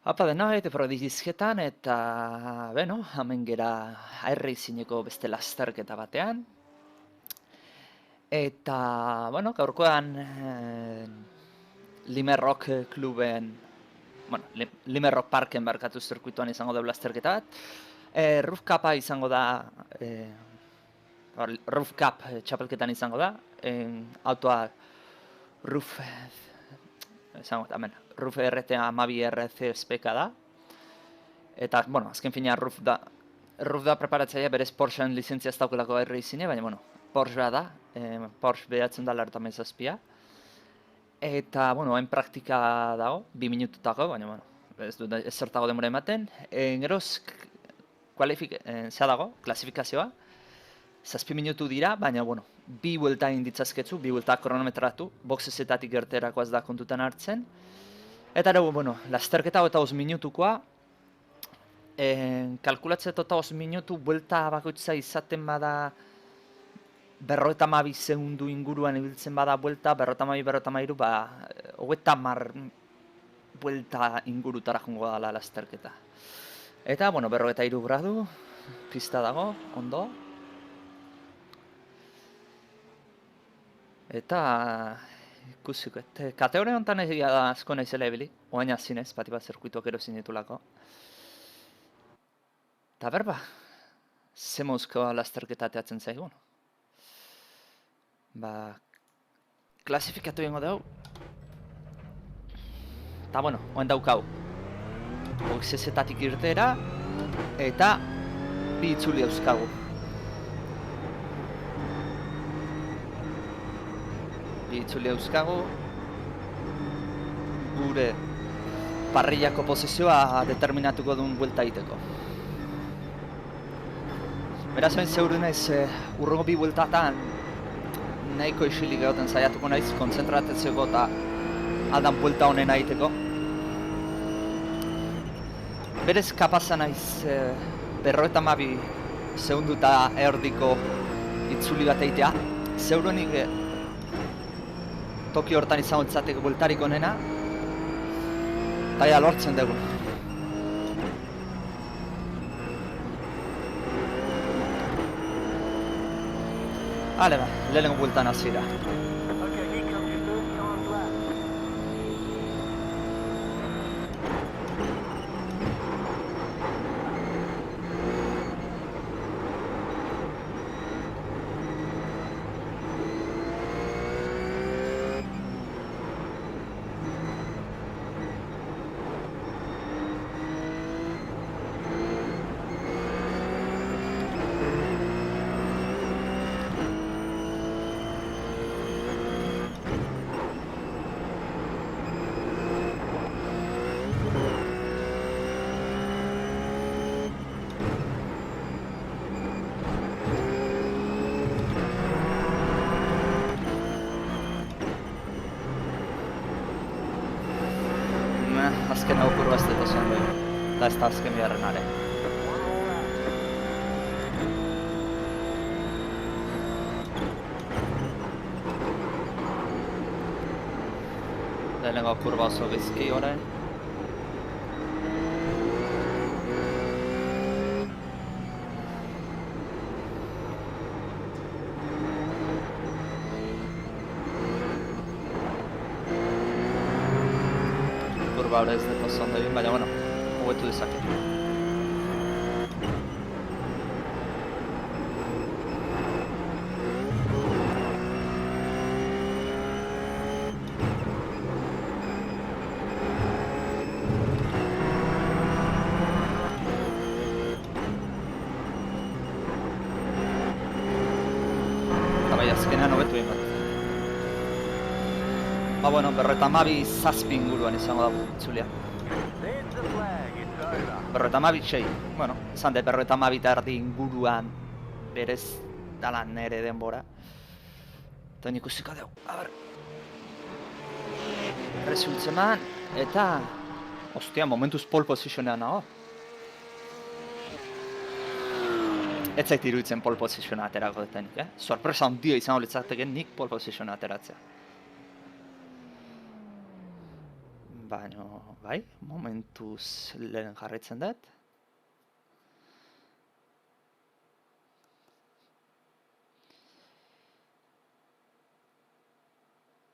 Apa dena, eta dizketan, eta, beno, hemen gera iRacineko beste lasterketa batean. Eta, bueno, gaurkoan Limerrock kluben, bueno, Limerrock Parken barkatu zirkuituan izango da lasterketa bat. Roof Cupa izango da, Roof Cup txapelketan izango da. Autoa Roof, izango da, Roof RTA 12 RC da. Eta, bueno, azken fina Roof da preparatzaia berez Porscheen lizentzia ez daukelako iRacing, baina, bueno, Porsche da, Porsche behatzen da lartamen zazpia. Eta, bueno, hain praktika dago, 2 minututako, baina, bueno, ez du ezertago demora ematen. Geroz, zea dago, klasifikazioa, 7 minutu dira, baina, bueno, 2 buelta inditzazketzu, 2 buelta kronometratu, boxezetatik gerterako ez da kontutan hartzen. Eta, bueno, lasterketa eta 5 minutukoa, kalkulatzea eta 5 minutu buelta bakoitza izaten bada 52 segundu inguruan ibiltzen bada buelta, 52-53, ba, 30 buelta ingurutara jongo dala lasterketa. Eta, bueno, 53 gradu, pista dago, ondo. Eta, ikusiko, kategoria honetan egia da asko naizela ebili, oain azinez, bati bat zirkuituak erosin ditulako. Eta berba, ze mozko lasterketa teatzen zaigun. Ba, klasifikatu egingo dugu. Eta, bueno, oen daukau. Boxezetatik irtera, eta 2 itzuli euskagu. 2 itzuli euskagu. Gure parrillako posizioa determinatuko duen buelta egiteko. Beraz, oin zeuru naiz, urrengo 2 bueltatan nahiko isilik egoten saiatuko naiz, kontzentratzeko eta aldan buelta honen egiteko. Berez kapazan naiz 52 segundu eta erdiko itzuli bat egitea. Zeuruenik Tokio hortan izango itzateko bueltarik onena, eta ja lortzen dugu. Hale ba, lehenengo bueltan hasiera. Azken hau kurba ez dut osan dugu, eta ez da azken biharrenare. Lehenengo kurba oso bizki orain. Kurba hori ez dut oso ondo egin, baina, bueno, hobetu dezake. Eta bai, azkenean hobetu egin bat. Ba, bueno, 52 inguruan izango da itzulia. 52-6, bueno, izan dut 52 eta erdi inguruan berez dala nere denbora. Eta nik ikusiko dugu, a ber. Resultzeman, eta... Ostia, momentuz pole positionean nago. Ez zait iruditzen pole positiona aterako detenik, Sorpresa handia izango litzateke nik pole positiona ateratzea. Baina, bai, momentuz lehen jarraitzen dut.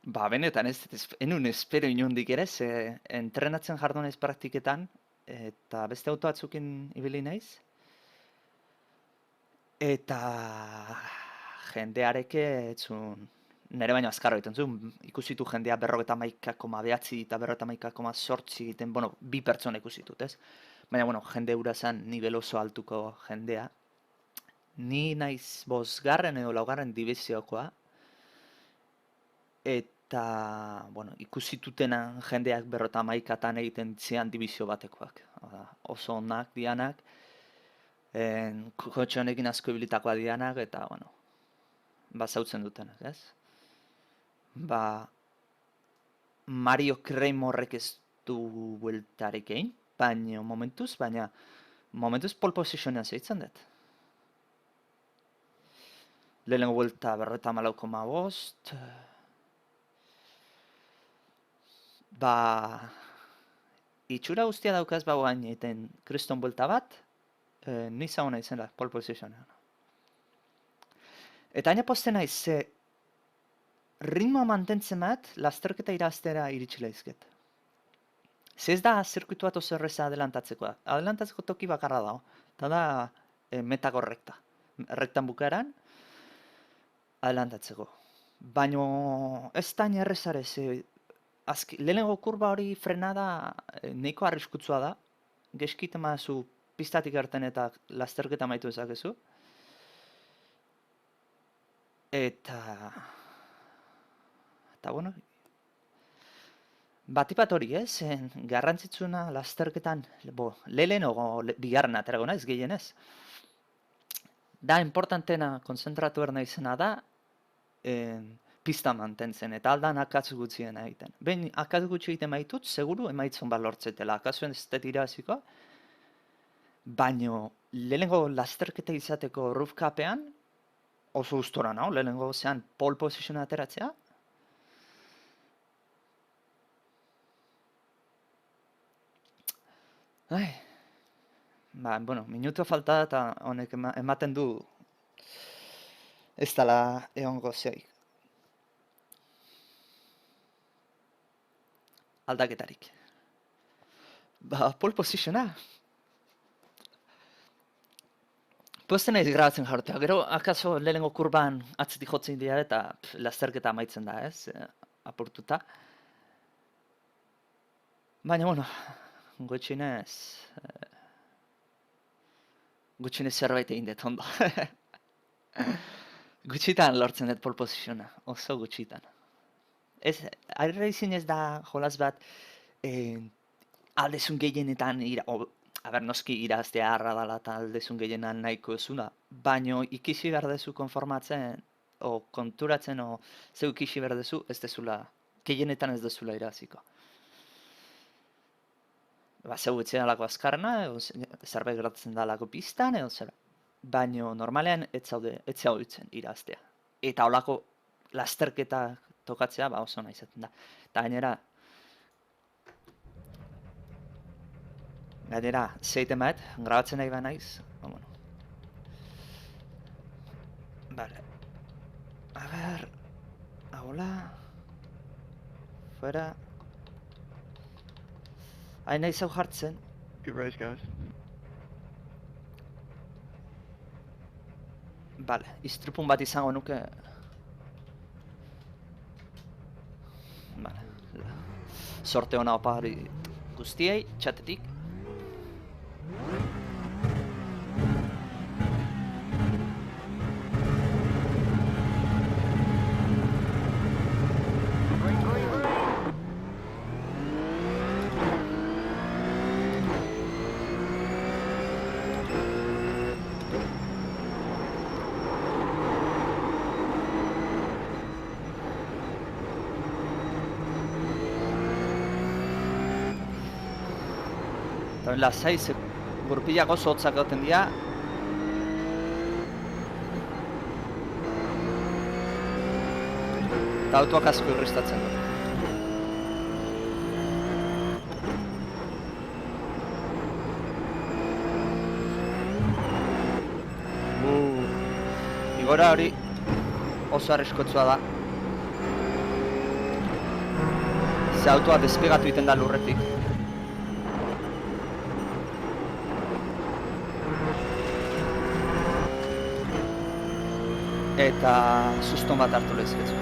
Ba, benetan enun espero inondik ere, ze entrenatzen jardun naiz praktiketan, eta beste auto batzukin ibili naiz. Eta jendeareke etzun, nire baino azkarro egiten zuen, ikusitu jendea 51,9 eta 51,8 egiten, bueno, bi pertsona ikusitut, ez? Baina, bueno, jende hura zen nivel oso altuko jendea. Ni naiz 5. edo 4. dibiziokoa, eta, bueno, ikusitutenan jendeak 51 egiten zian dibizio batekoak. Oso onak dianak, kotxe honekin asko ibilitakoa dianak, eta, bueno, zautzen dutenak, ez? Ba, Mario Kreimorrek ez du bueltarik egin, baina momentuz pole positionean zeitzen dut. Lehenengo buelta 54,5. Ba, itxura guztia daukaz bauain egiten kriston buelta bat, niza hona izan da, pole positionean. Eta aina posten naiz, ze ritmoa mantentzen bat, lasterketa iraztera iritsi laizket. Ze ez da zirkuitu bat oso erreza adelantatzekoa. Adelantatzeko toki bakarra dago. Eta da metako rekta. Rektan bukaeran, adelantatzeko. Baina ez da errezare, ze lehenengo kurba hori frenada nahiko arriskutsua da. Geskit emazu pistatik erten eta lasterketa maitu ezakezu. Eta, bueno, batipat hori, ez? Garrantzitsuna lasterketan, lehen bigarren aterago naiz, gehienez. Da, importantena, konzentratu erna izena da, pista mantentzen, eta aldan akatz gutxien egiten. Behin, akatz gutxi egiten maitut, seguru emaitzon bat lortzetela. Akazuen ez dut iraziko, baino, lehenengo lasterketa izateko roof-capean, oso ustora nao, lehenengo zean pole position ateratzea. Ba, bueno, minutua falta eta honek ematen du ez dela egongo zeik. Aldaketarik. Ba, pole positiona. Posten naiz grabatzen jartea, gero akaso lehenengo kurban atzetik jotzen dira eta lasterketa amaitzen da, ez? Apurtuta. Baina, bueno, gutxinez zerbait egin dut ondo. Gutxitan lortzen dut pole positiona, oso gutxitan. iRacing ez da jolas bat aldezun gehienetan noski iraztea harra dela eta aldezun gehienan nahiko ezuna, baino ikisi behar dezu konformatzen, o konturatzen, o zeu ikisi behar dezu, ez dezula, gehienetan ez dezula iraziko. Ba, zeu etxean alako azkarna, zerbait gertatzen da alako pistan, edo zer. Baino normalean ez zau ditzen iraztea. Eta olako lasterketa tokatzea, ba oso nahi izaten da. Eta gainera, zeiten bat, grabatzen nahi ba naiz. Bueno. Vale. A ver. Hola. Fuera. Hain nahi zau jartzen. Good race, guys. Vale, istripun bat izango nuke. Vale. Sorte hona opa hori guztiei, txatetik. Eta lasai, gurpilak oso hotzak gauten dira. Eta autoak asko irristatzen du. Egoera hori oso arriskotsua da. Ze autoa despegatu egiten da lurretik. Eta suston bat hartu lezketzu.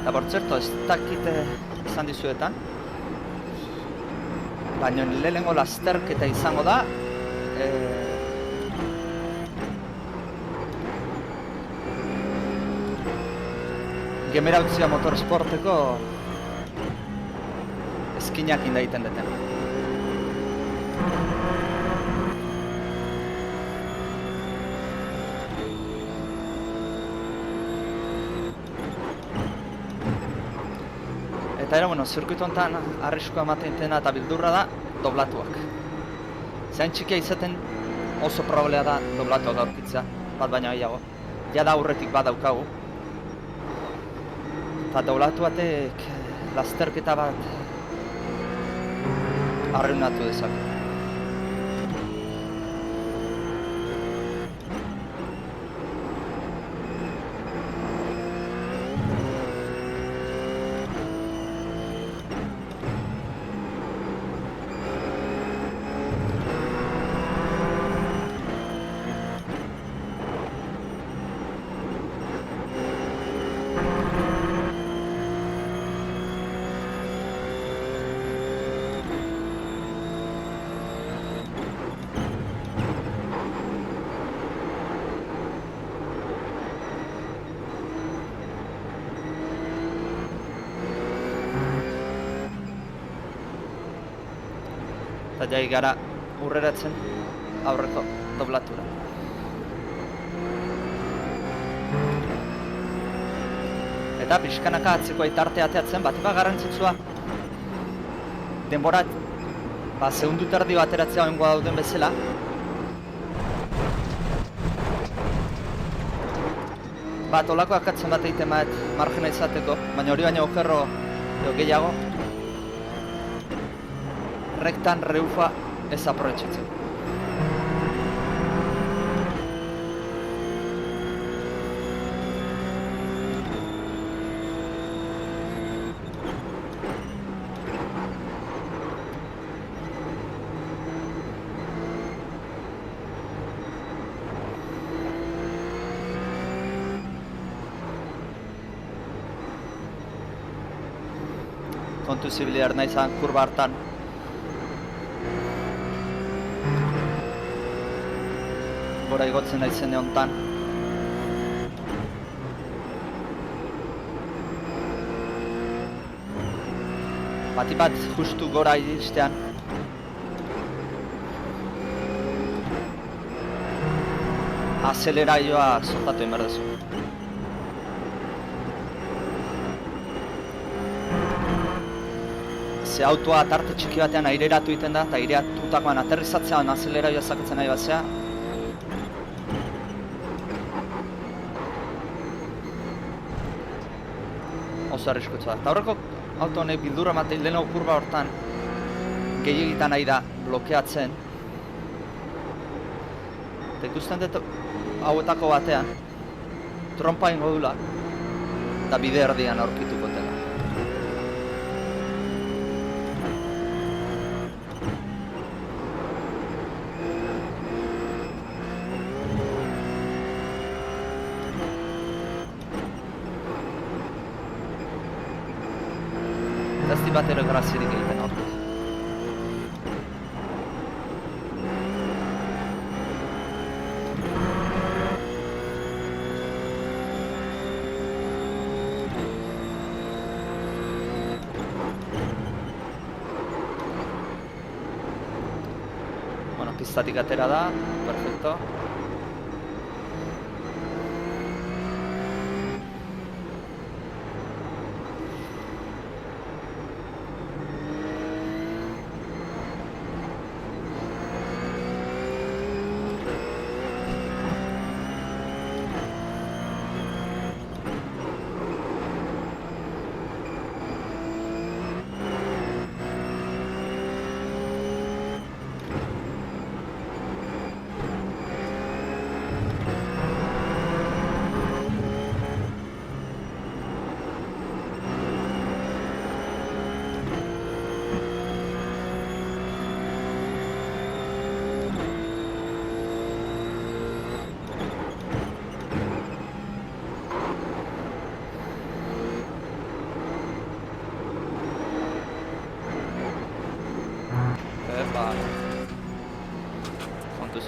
Eta bortzerto, ez dakit izan dizuetan, baina lehenengo lasterketa izango da, Gemerautzia motorsporteko eskinak indaiten deten. Eta ere, bueno, zirkuitu honetan arriskoa ematen dena eta bildurra da doblatuak. Zain txikia izaten oso probablea da doblatuak aurkitzea, bat baina gehiago. Ja da aurretik bat daukagu. Eta doblatu batek lasterketa bat arruinatu dezake. Eta jai gara urreratzen aurreko doblatura. Eta pixkanaka atzeko aitarte ateatzen, bat garrantzitsua denborat segundu terdi bateratzea oingoa dauden bezala. Bat olako akatzen bat egiten bat margena izateko, baina hori baina okerro gehiago. Rektan reufa ez aprobetxatzen. Kontu zibiliar nahi zan kurba hartan. Gora igotzen nahi zen honetan. Bati bat justu gora iristean. Azeleraioa soltatu egin behar duzu. Ze autoa tarte txiki batean aireratu egiten da, eta aireratutakoan aterrizatzean azeleraioa zakatzen nahi batzea. Oso arriskutza da. Eta horreko auto honek bildurra ematen lehenago kurba hortan gehiegitan nahi da blokeatzen. Eta ikusten dut hauetako batean trompa ingo dula eta bide erdian aurkituko dela. Ez di bat ere grazirik egiten hortu. Bueno, pistatik atera da, perfecto.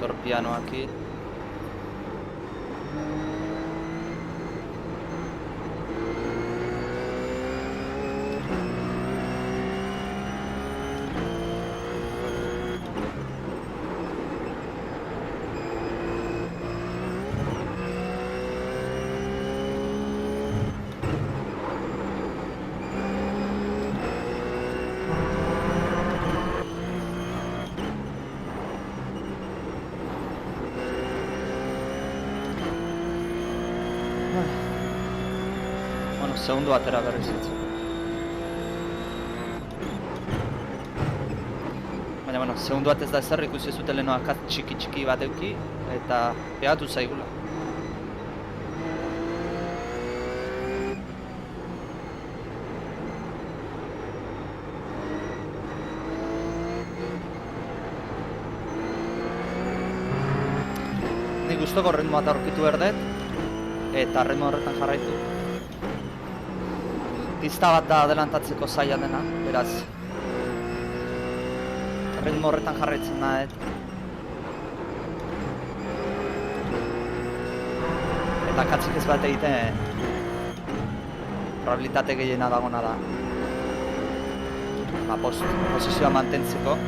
dator pianoaki. Bueno, segundu batera berriz itzeko. Baina, bueno, segundu bat ez da ezer, ikusi zute leheno akaz txiki bat euki, eta pegatu zaigula. Nik gustoko ritmo bat aurkitu berdet, eta ritmo horretan jarraitu. Pista bat da adelantatzeko zaila dena, beraz. Ritmo horretan jarraitzen da, eta katzik ez bat egiten probabilitate gehiena dagona da. Posizioa mantentzeko.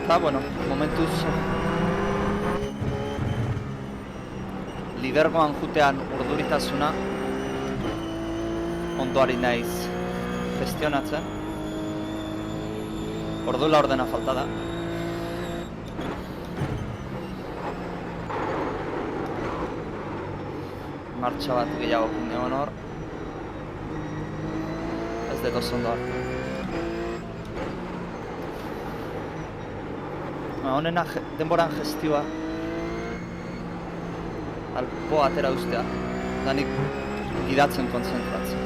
Eta, bueno, momentuz lidergoan jutean urduritasuna ondoari naiz gestionatzen. Ordu laurdena falta da. Martxa bat gehiago egon hor. Ez dut oso ondo hartu. Honena denboran gestioa alpo atera ustea, da nik gidatzen kontzentratzen.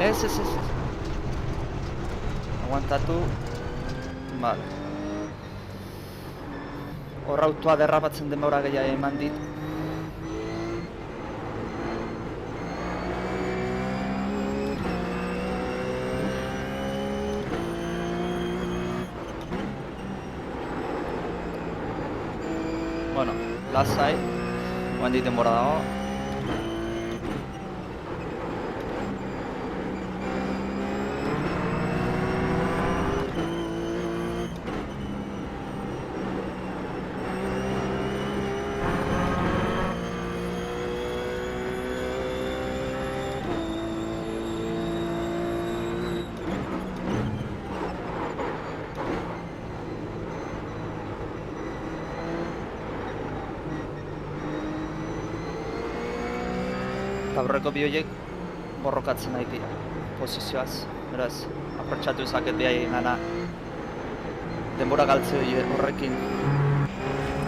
Ez. Aguantatu. Vale. Hor autoa derrapatzen denbora gehiago eman dit. Bueno, lasai. Guandik denbora dago. Aurreko bi horiek borrokatzen nahi dira, posizioaz. Beraz, aprotxatu ezaket behaien gana denbora galtze horrekin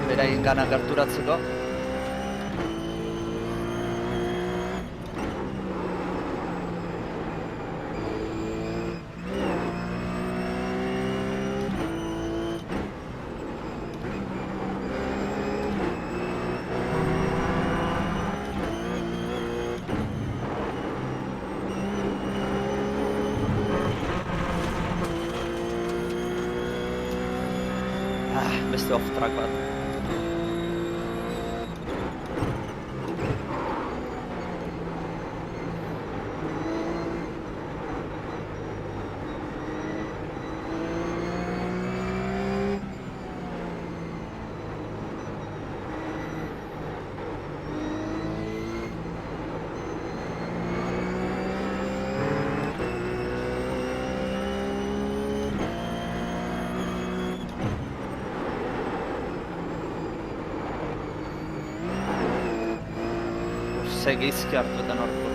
beraien gana gerturatzeko. Beste off-track bat. Ze gizki hartuetan hortu.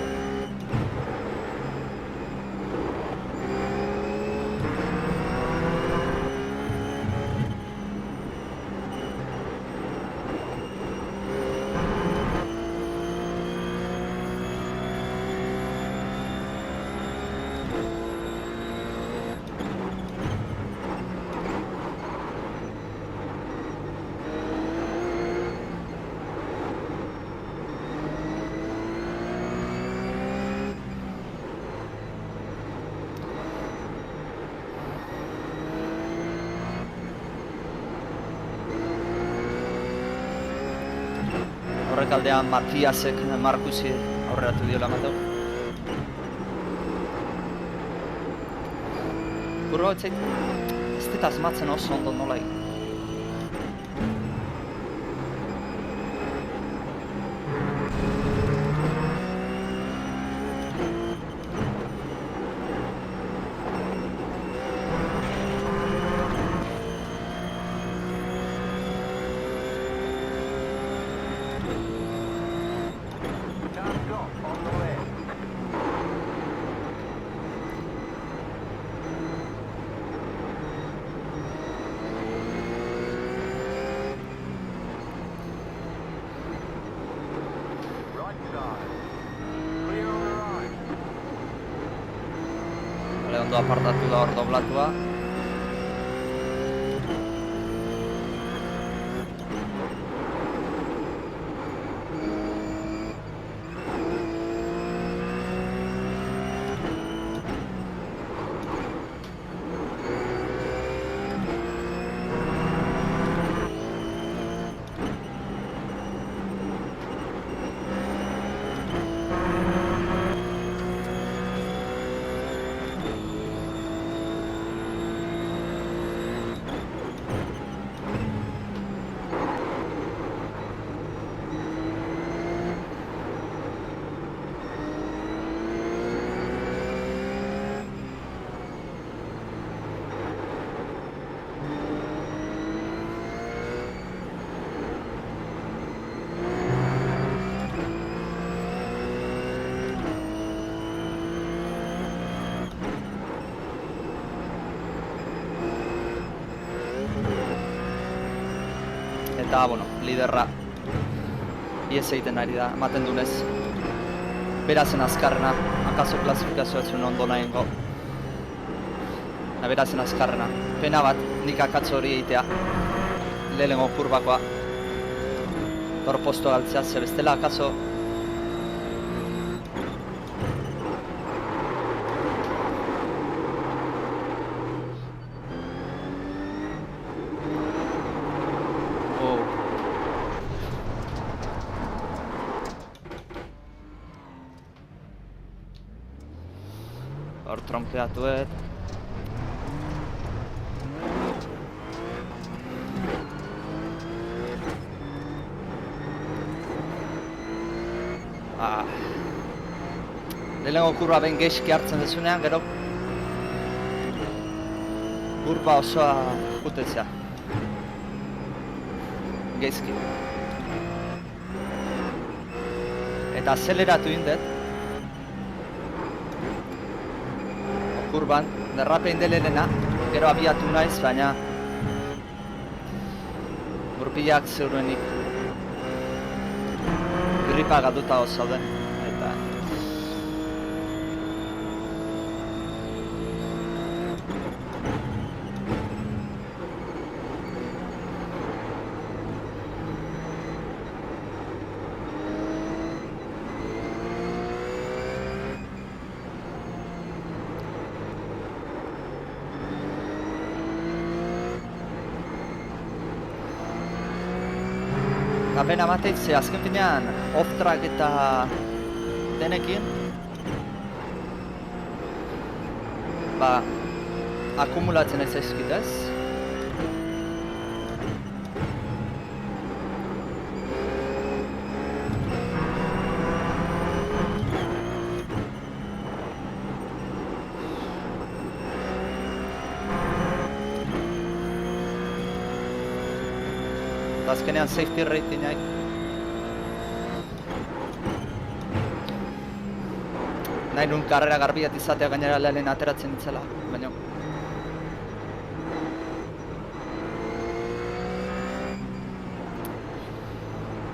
Horrek aldean Matiasek Markusi aurreratu diola mateu. Kurba ez dit asmatzen oso ondo nola egin. Ondo apartatu da hor doblatua. Eta, bueno, liderra ies egiten ari da, ematen dunez. Berazen azkarrena, akaso klasifikazioa zuen ondo nahingo. Berazen azkarrena. Pena bat, nik akatzo hori egitea. Lehenengo kurbakoa. Hor posto galtzea, ze bestela akaso hor trompeatuet. Lehenengo kurba behin geizki hartzen dezunean, gero kurba osoa jutetzea. Geizki. Eta azeleratu indet. Kurban, derrapein delenena, gero abiatu naiz, baina burpilak zeurenik gripa galduta zauden, eta Pena emateit, ze azken finean off-track eta denekin akumulatzen ez zaizkit, ez? Eta azkenean safety ratingak nahi nun karrera garbiat izatea gainera lehen ateratzen ditzela, baina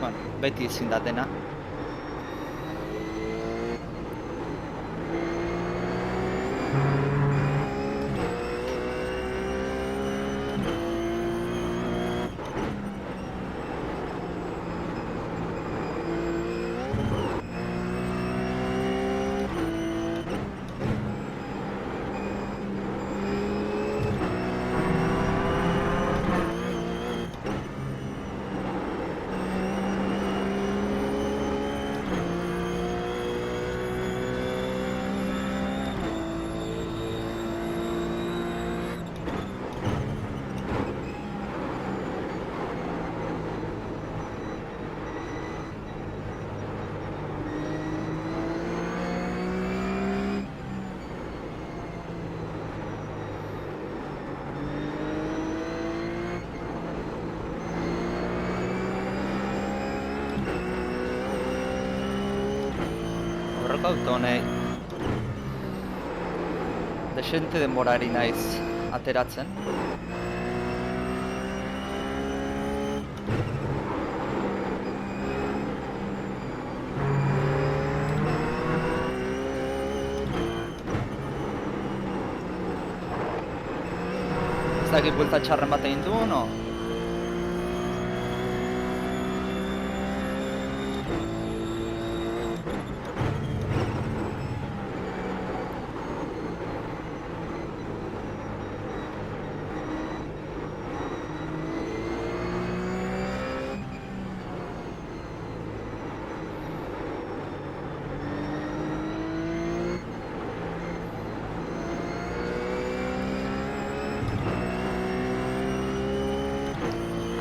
bueno, beti ezin da dena. Auto honei desente denborari naiz ateratzen. Ez dakit buelta txarren bat egin du, no?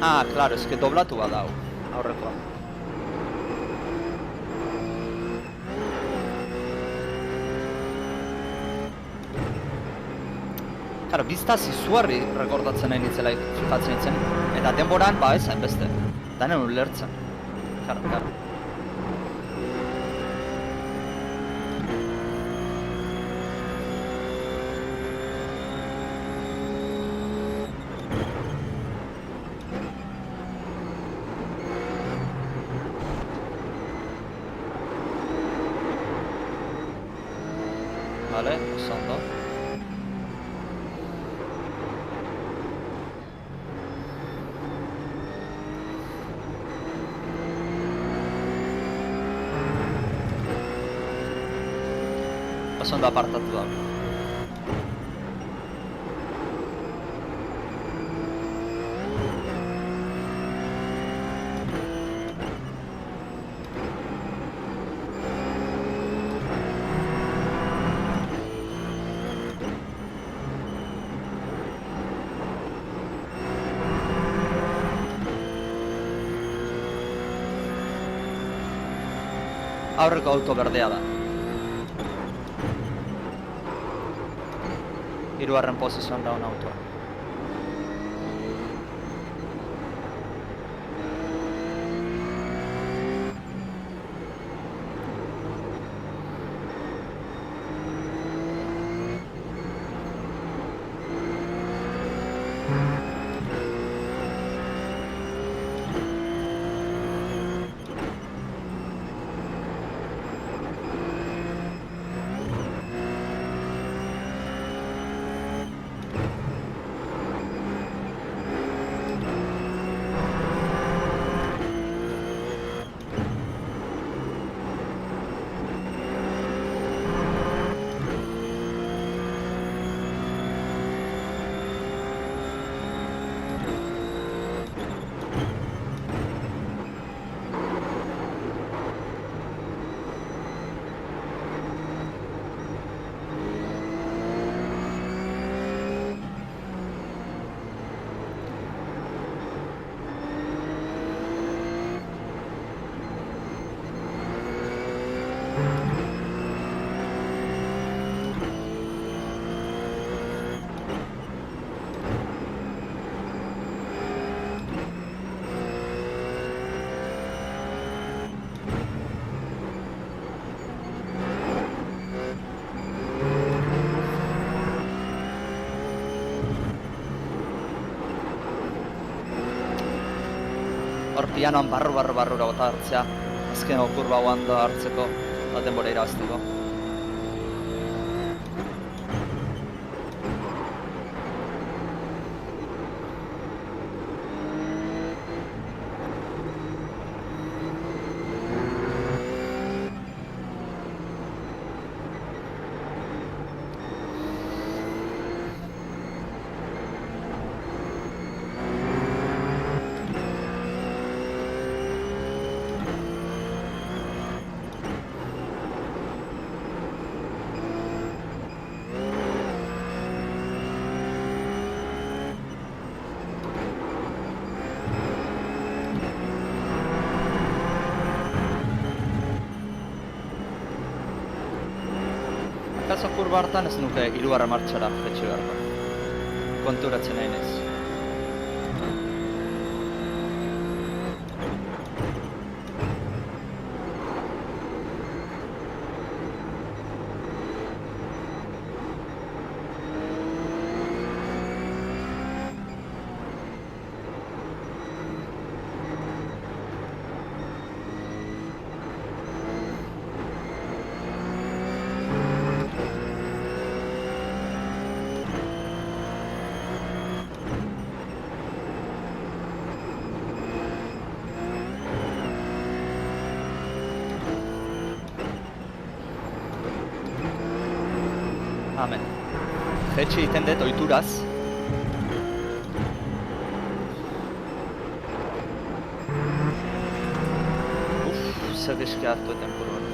Ah, claro, es que doblatu badau, aurrekoa. Claro, biztaz izugarri rekordatzen nahi nitzela fijatzen nintzen, eta denboran, ez hainbeste, danen ulertzen. Claro. Vale, oso ondo. Oso ondo apartatu da. Aurreko auto berdea da. Hirugarren posizioan daun autoa. hor pianoan barrura bota hartzea, azken kurba ondo hartzeko, eta denbora irabazteko. Akaso kurba hartan ez nuke hirugarren martxara jetxe beharko. Konturatzen nahi naiz. Amen. Jetxe egiten dut ohituraz. Zer deske hartu eten buruan.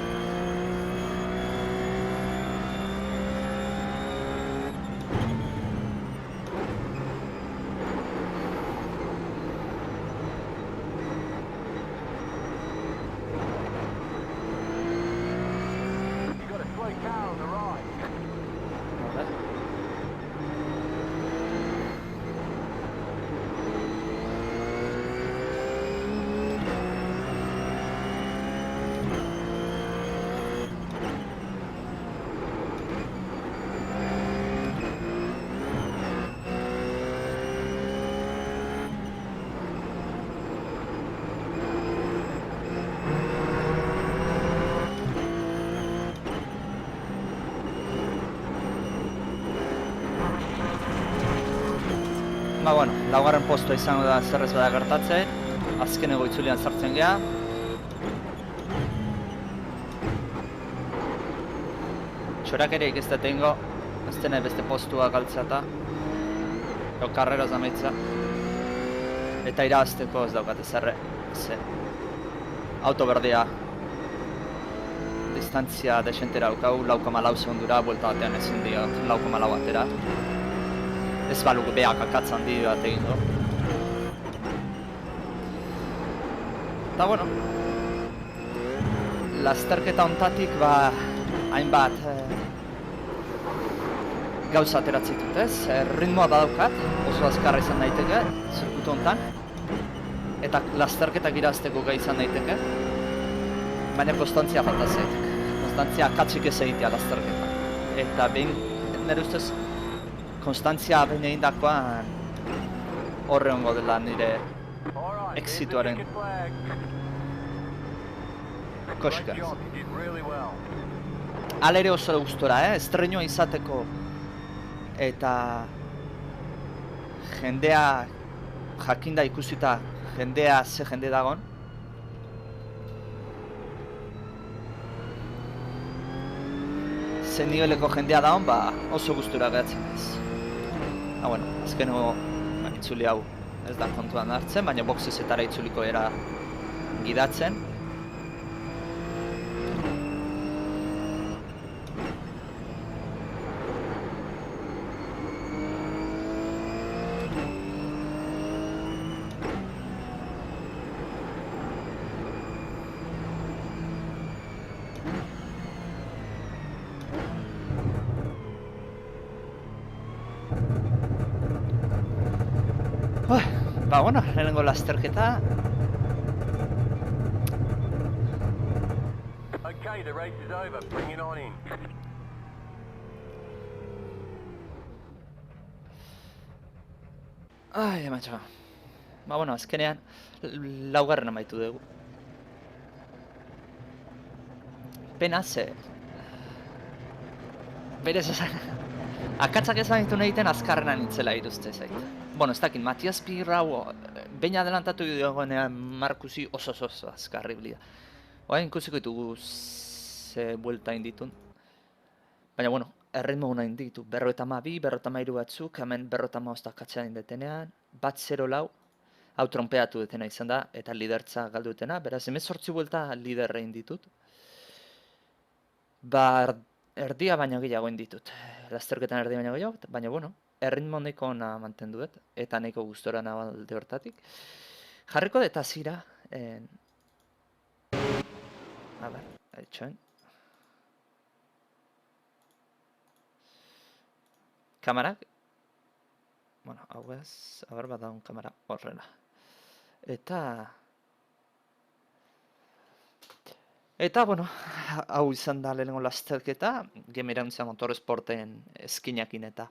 Bueno, laugarren postua izango da zerrez bada gertatzen, azkeneko itzulian sartzen geha. Txorakerik ez da tengo, ez dene beste postua galtzata, edo karreraz amaitza. Eta irabazteko ez daukate zerre, auto berdia. Distantzia desentera daukau, 4,4 segundura, buelta batean ezin diot, 4,4 batera. Ez balugu behak akatzan di bat egin du. Eta bueno, lasterketa ontatik hainbat gauza ateratzen dut ez. Ritmoa badaukat, oso azkarra izan daiteke, zirkutu hontan. Eta lasterketak irabazteko gai izan daiteke. Baina konstantzia falta zaitek. Konstantzia akatsik ez egitea lasterketa. Eta behin, nire ustez, konstantzia behin egindakoan horre hongo dela nire exitoaren koska. Hala ere oso gustora, estreinua izateko eta jendea jakinda ikusita jendea ze jende dagon. Ze niveleko jendea dagon, oso gustura geratzen ez. Bueno, azkeneko itzuli hau ez da kontuan hartzen, baina boxesetara itzuliko era gidatzen. Bueno, lehenengo lasterketa. Okay, the race is over. Bring it on in. Ai, macho. Ba, bueno, azkenean, laugarren amaitu dugu. Pena ze... Berez esan... Akatsak ez banitu egiten azkarrena nintzela iruzte zait. Bueno, ez dakit, Matias Pirrau behin adelantatu diogunean Markusi oso azkarri blida. Oain ikusiko ditugu ze buelta inditun. Baina, bueno, erritmo guna inditu. 52, 53 batzuk, hemen 55 akatzea indetenean, 1-0-4, hau tronpeatu dutena izan da, eta lidertza galdu dutena, beraz, 18 buelta liderre inditut. Ba, erdia baino gehiago inditut. Lasterketan erdia baino gehiago, baina, bueno, erritmo nahiko ona mantendu dut, eta nahiko gustora nabalde hortatik. Jarriko dut azira, a ber, etxoen. Kamarak, bueno, hau ez, a ber, badaun kamera horrela. Eta, bueno, hau izan da lehenengo lasterketa, Gemirantza Motorsporten eskinakin eta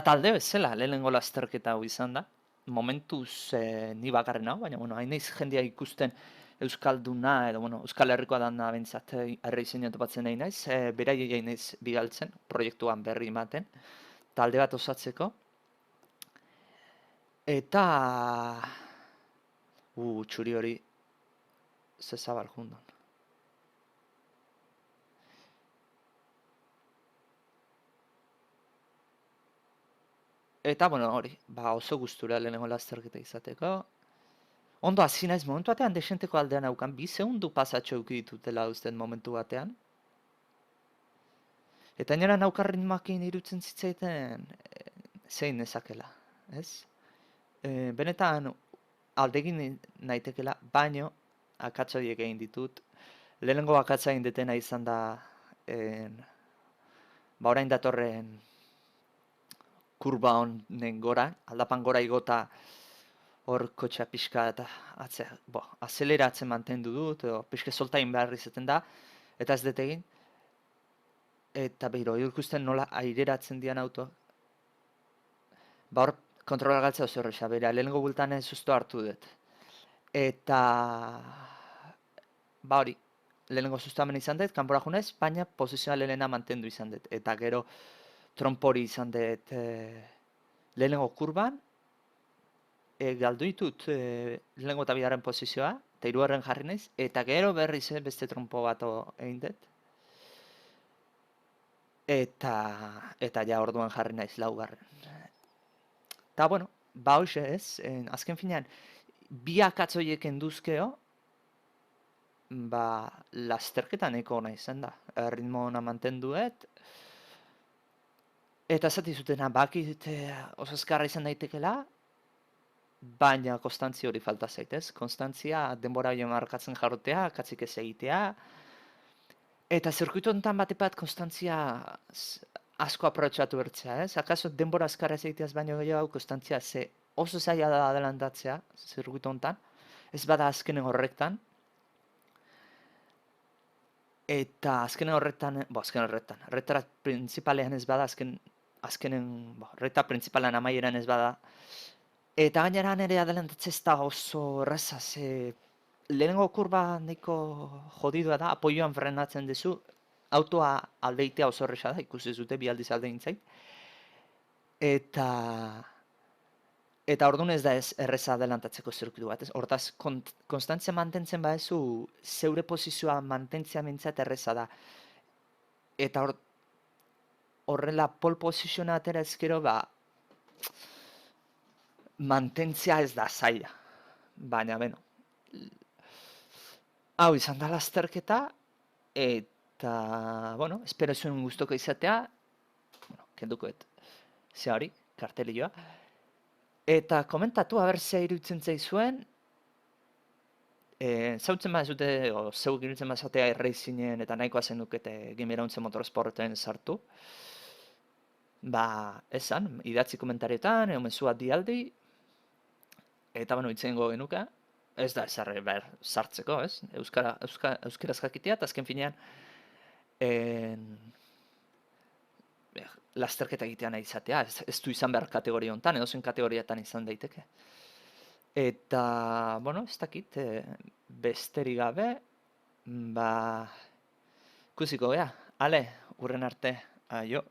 talde bezala lehenengo lasterketa hau izan da. Momentuz ni bakarren hau, baina, bueno, hain naiz jendia ikusten Euskalduna, edo, bueno, Euskal Herrikoa dana bentsat herri izan topatzen nahi naiz, beraiei hain naiz bigaltzen, proiektuan berri ematen, talde bat osatzeko. Eta... txuri hori zezabal jundon. Eta, bueno, hori, ba oso gustura lehenengo lasterketa izateko. Ondo hasi naiz momentu batean desenteko aldean haukan, 2 segundu pasatxo euki ditutela usten momentu batean. Eta nera naukarrin makin irutzen zitzaiten zein nezakela, ez? Benetan aldegin naitekela, baino akatsa horiek egin ditut. Lehenengo akatsa egin detena izan da, ba orain datorren kurba honen gora, aldapan gora igota hor kotxa pixka eta atzea, azeleratzen mantendu dut, edo pixka soltain behar izaten da, eta ez dut egin. Eta behiro, ikusten nola aireratzen dian auto. Ba hor, kontrola galtzea oso horreza, bera, lehenengo bultan ez susto hartu dut. Eta, ba hori, lehenengo susto hemen izan dut, kanpora junez, baina posizioa lehenena mantendu izan dut. Eta gero, trompori izan dut lehenengo kurban, galdu ditut lehenengo eta bigarren posizioa, eta 3. jarri naiz, eta gero berriz beste trompo bat egin dut. Eta ja orduan jarri naiz 4. Eta, bueno, ba hoxe ez, azken finean, bi akatzoiek enduzkeo, ba, lasterketa nahiko ona izan da. Ritmo ona mantenduet, eta zati zutena, bakit oso azkarra izan daitekela, baina konstantzia hori falta zaitez. Konstantzia denbora hori markatzen jarrotea, katzik ez egitea, eta zirkuitu honetan bat konstantzia asko aprobetxatu bertzea, ez? Akaso denbora azkarra ez egiteaz baino gehiago konstantzia ze oso zaila da adelantatzea zirkuitu honetan, ez bada azkenen horretan. Eta azkenen horretan, reta principalean ez bada, reta principalean amaieran ez bada. Eta gainera nire adelantatzea ez da oso erraza, ze lehenengo kurba nahiko jodidua da, apoioan frenatzen duzu, autoa aldeitea oso erresa da, ikusi zute bi aldiz alde gintzait. Eta orduan ez da ez erreza adelantatzeko zirkuitu bat, ez? Hortaz, konstantzia mantentzen badezu, zeure posizioa mantentzia mintzat erreza da. Eta horrela pole positiona atera ezkero, ba, mantentzia ez da zaila. Baina, beno. Hau izan da lasterketa, eta, bueno, espero zuen guztoko izatea, bueno, kendukoet, ze hori, kartelioa. Eta komentatu, haber ze iruditzen zaizuen, zautzen bat zute, zeuk iruditzen bat zatea erreizinen eta nahikoa zenukete Gemirantza Motorsporten sartu. Ba, esan, idatzi komentarietan, egon mezua dialdi, eta bano itzengo genuka, ez da ezarre behar sartzeko, ez? Euskaraz jakitea, eta azken finean, lasterketa egitea nahi izatea, ez du izan behar kategoria honetan, edo zen kategoriatan izan daiteke. Eta, bueno, ez dakit, besterik gabe, ba, ikusiko gea, ale, urren arte, aio.